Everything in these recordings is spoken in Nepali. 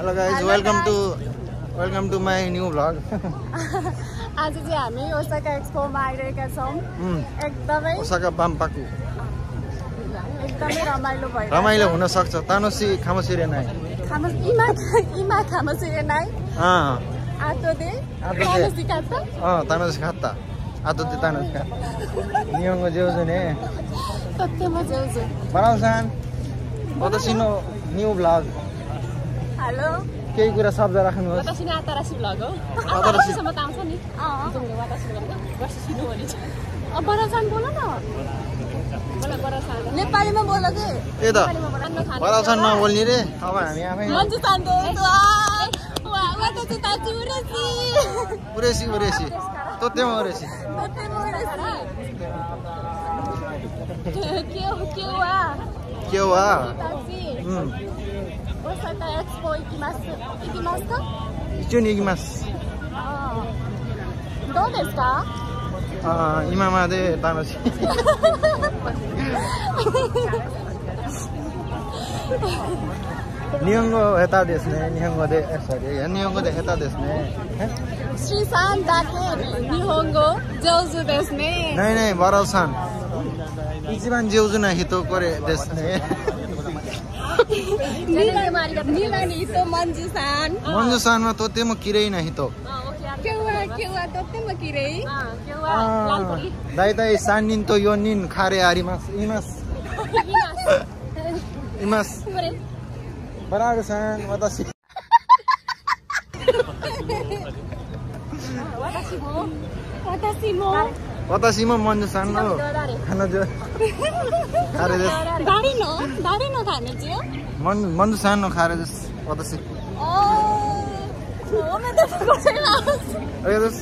Hello guys, welcome to my new vlog. आज चाहिँ हामी ओसाका एक्सपोमा आइरहेका छौं एकदमै ओसाका बाम्पाकु एकदमै रमाइलो भयो रमाइलो हुन सक्छ तानोसी खामसिरे नाइ इमा खामसिरे नाइ आतो दे तानोसी खात्ता तानोसी खात्ता आतो दे तानोसी खात्ता नियंगो जेउजु ने तत्तेमा जेउजु बरालसान वतासी नो न्यू भ्लग हेलो केही कुरा शब्द राख्नुहोस् वतासी ना आतारासी भ्लग हो आतारासी सम्म त आउँछ नि तिमीले वतासी भ्लग वर्षसी नो भनि अब बरालसान बोल न नेपालीमा बोल के ए त बरालसान नबोल्ने रे अब हामी आफै मन्जु तान्दो वा वतासी ताची उरेसी तोतेमा उरेसी के वा Osaka Expo ikimasu ka? 一応に行きます。どうですか？今まで楽しい。日本語下手ですね。日本語で下手ですね。Cさんだけ日本語上手ですね。ないバラさん。一番上手な人これですね。マンジさんはとても綺麗な人。今日はとても綺麗。だいたい3人と4人彼あります。います。バラールさん、私もモンジュさんの彼女です。誰の彼女？モンジュさんの彼です。私。おめでとうございます。ありがとうございます。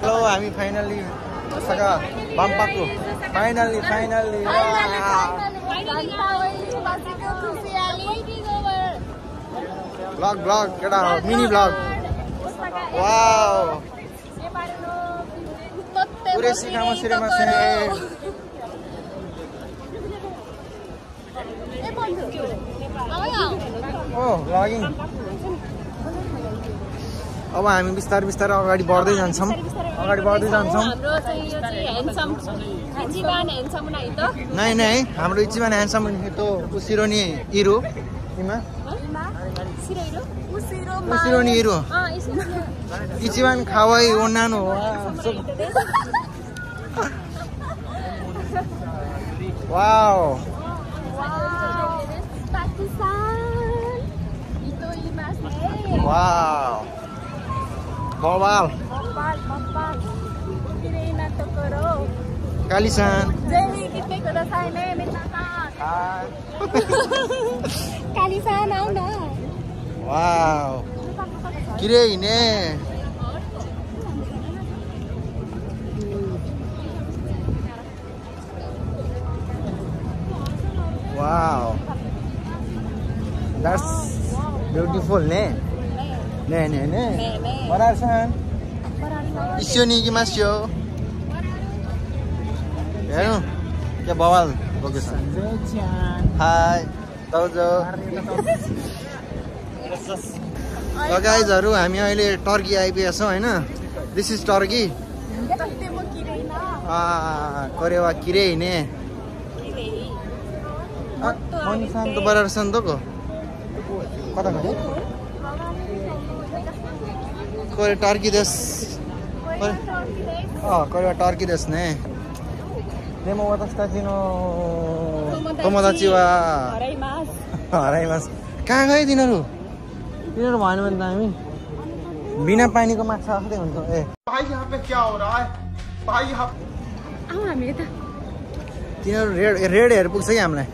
Hello, हामी फाइनली ओसाका बाम्पाकु फाइनली ब्लग केटा मिनी ब्लग वाओ उरेसी खामसिरेमासे भ्लगिङ अब हामी बिस्तारै अगाडि बढ्दै जान्छौँ नै हाम्रो इचिबान ह्यान्डसम तो उसिरो नि इरो उसिरो नि इरो इचिबान खावाई ओनानो wow wow Bawal. Kalisan. Kalisan आओ न. Wow. Kirei ne. Wow. That's beautiful ne. Ne. Barasan. Isu ni gimas yo. Ya, क्या बवाल ओके सर हाय दाउजो गाइजहरु हामी अहिले टर्की आइपुगेका छौं हैन दिस इज टर्की कोरेवा किरे ने मन शान्त बरार सन्तको कता गयो कोरे टर्की देश कोरेवा टर्की देश ने Demo watas tachi no tomodachi wa haraimasu. कहाँ गए तिनीहरु भएन भने त हामी बिना पानीको माछा खाँदै हुन्छ ए भाइ यहाँ पे क्या हो रहा है भाइ यहाँ आउ हामी यता तिनीहरु रेड हेर पुग्छ कि हामीलाई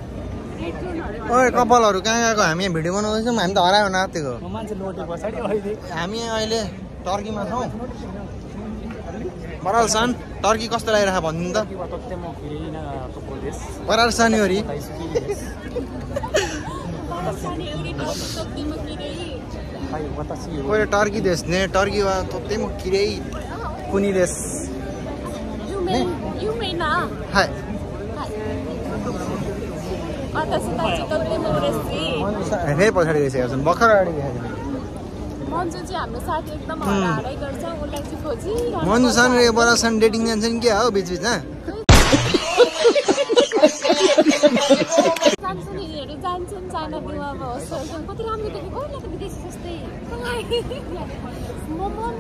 ओए कपालहरु कहाँ गएको हामी यहाँ भिडियो बनाउँदैछौँ हामी त हरायो न आतेको मान्छे लोटे पछाडी अहिले हामी अहिले टर्कीमा छौं बराल सान टर्की कस्तो लागिरहेको भन्नु त बराल सानीहरु कोरे टर्की देश ने टर्की वा तोतेमो किरेई कुनी देश You may na. Hi. फेरि पछाडि गइसकेको छन् भर्खर अगाडि गइसकेको मन्जु चाहिँ हाम्रो साथी एकदम हरारै गर्छ उसलाई चाहिँ खोजिरहेको मन्जु सान र बरासन डेटिङ जान्छन् के हो बिचबिचमा जान्छन् यिनीहरू जान्छन् चाइना दिउमा अब होस्टलसम्म कति राम्रो देखेको ल विदेशी जस्तै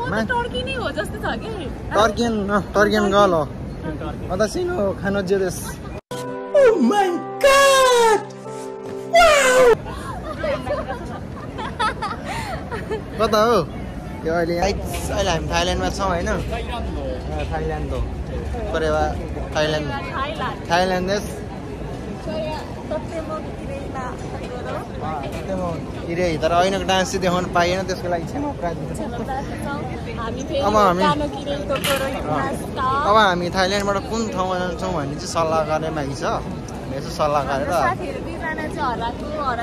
म टर्की नै हो जस्तो छ कि टर्कियन गर्ल हो私の彼女です Oh my god कता हो यो अहिले हामी थाइल्यान्डमा छौँ होइन थाइल्यान्ड हो कोरेवा थाइल्यान्ड देश किरे तर ऐनाको डान्स चाहिँ देखाउनु पाइएन त्यसको लागि क्षमा अब हामी थाइल्यान्डबाट कुन ठाउँमा जान्छौँ भन्ने चाहिँ सल्लाह गर्ने बाँकी छ यसो सल्लाह गरेर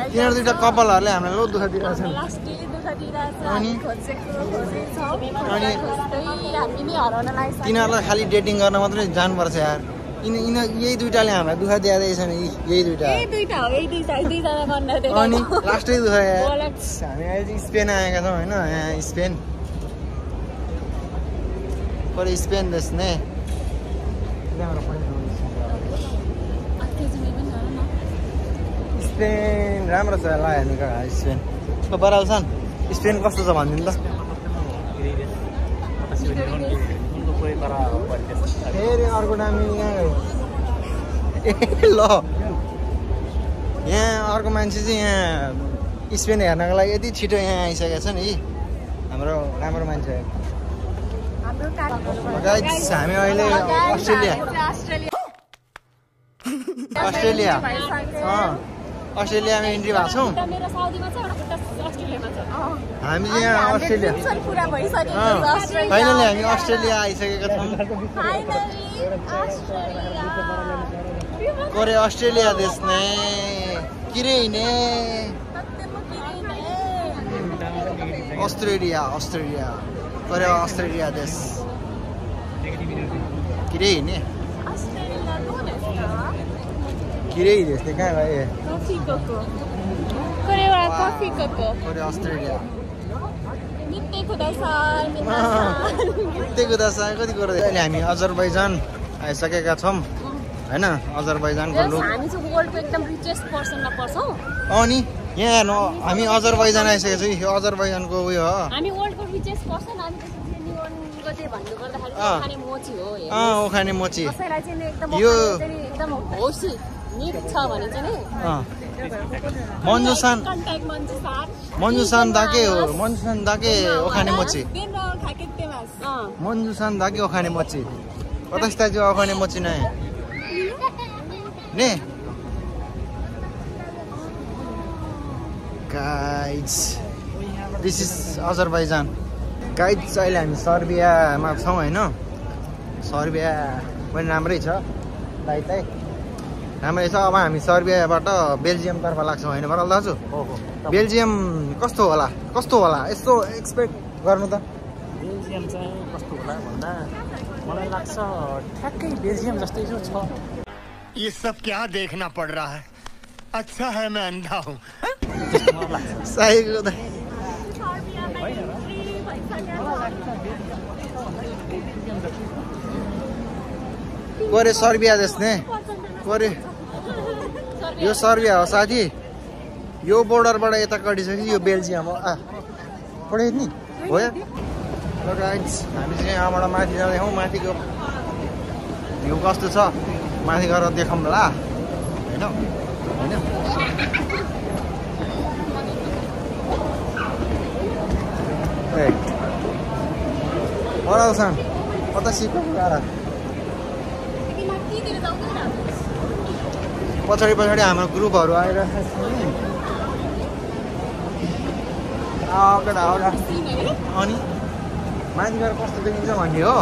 तिनीहरू दुइटा कपालहरूले हामीलाई लो दुःख दिइरहेको छन् तिनीहरूलाई खालि डेटिङ गर्न मात्रै जानुपर्छ यार यही दुइटाले हामीलाई दुःख दिँदैछ नि यही दुइटा अनि लास्टै दुःख यार हामी अहिले स्पेन आएका छौँ होइन यहाँ स्पेन पर स्पेन देश ने स्पेन राम्रो छ ल हेर्नु स्पेन बराल छन् स्पेन कस्तो छ भनिदिनु त फेरि अर्को दामी यहाँ गयो ल यहाँ अर्को मान्छे चाहिँ यहाँ स्पेन हेर्नको लागि यति छिटो यहाँ आइसकेको छ नि हाम्रो राम्रो मान्छे हामी अहिले अस्ट्रेलियामा इन्ट्री भएको छौँ हामी यहाँ अस्ट्रेलिया फाइनली हामी अस्ट्रेलिया आइसकेका छौँ कोरे अस्ट्रेलिया देश ने किरे ने अस्ट्रेलिया कोरे अस्ट्रेलिया देश किरे ने किरे देश ने कहाँ गए कोरे अस्ट्रेलिया कति कुरा अहिले हामी अजरबैजान आइसकेका छौँ होइन अजरबैजानको अनि यहाँ हेर्नु हामी अजरबैजान आइसकेको छौँ यो अजरबैजानको उयो हो उखाने मोची यो मन्जुसान दाके हो मन्जुसान दाके ओखाने मोची मन्जुसान दाके ओखाने मोची कता जो ओखाने मोची नै ने guides this is Azerbaijan guides अहिले हामी सर्बियामा छौँ होइन सर्बिया पनि राम्रै छ दाइ राम्रै छ अब हामी सर्बियाबाट बेल्जियमतर्फ लाग्छौँ होइन बराल दाजु बेल्जियम कस्तो होला यसो एक्सपेक्ट गर्नु त बेल्जियम चाहिँ कस्तो होला भन्दा मलाई लाग्छ ठ्याक्कै बेल्जियम जस्तै छ ये सब क्या देखना पड़ रहा है अच्छा है मैं अंधा हूँ सही कुरा कोरे सर्बिया देश ने कोरे यो सर्बिया हो साथी यो बोर्डरबाट यता कटिसक्यो यो बेल्जियम हो पढे नि हो या ल गाइस हामी चाहिँ यहाँबाट माथि जाँदै हौँ माथिको भ्यू कस्तो छ माथि गएर देखाउँला हैन ए बरालसन कता सिक्नु गाडा पछाडि हाम्रो ग्रुपहरू आइरहेको छ अनि माथि गएर कस्तो देखिन्छ भन्ने हो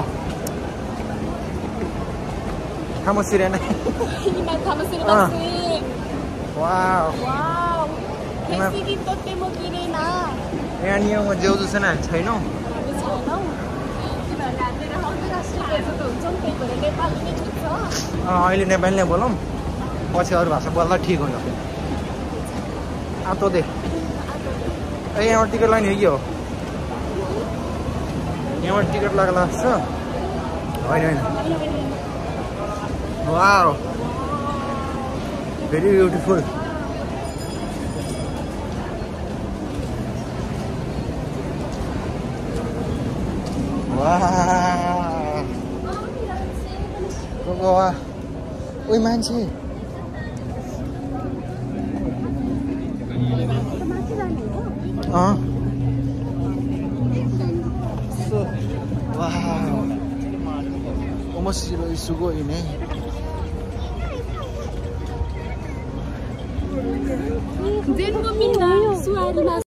खामोसिरेन यहाँ नियममा जेउजु छैन हामी छैनौँ अहिले नेपाली नै बोलौँ पछि अरू भाषा बोल्दा ठिक हुन्छ आतो दे ए यहाँबाट टिकट लाग्ने हो कि हो यहाँबाट टिकट लाग्ला छ होइन होइन वाउ भेरी ब्युटिफुल वाह ओइ मान्छे Omoshiro sugoi ne. Zengo minna suarina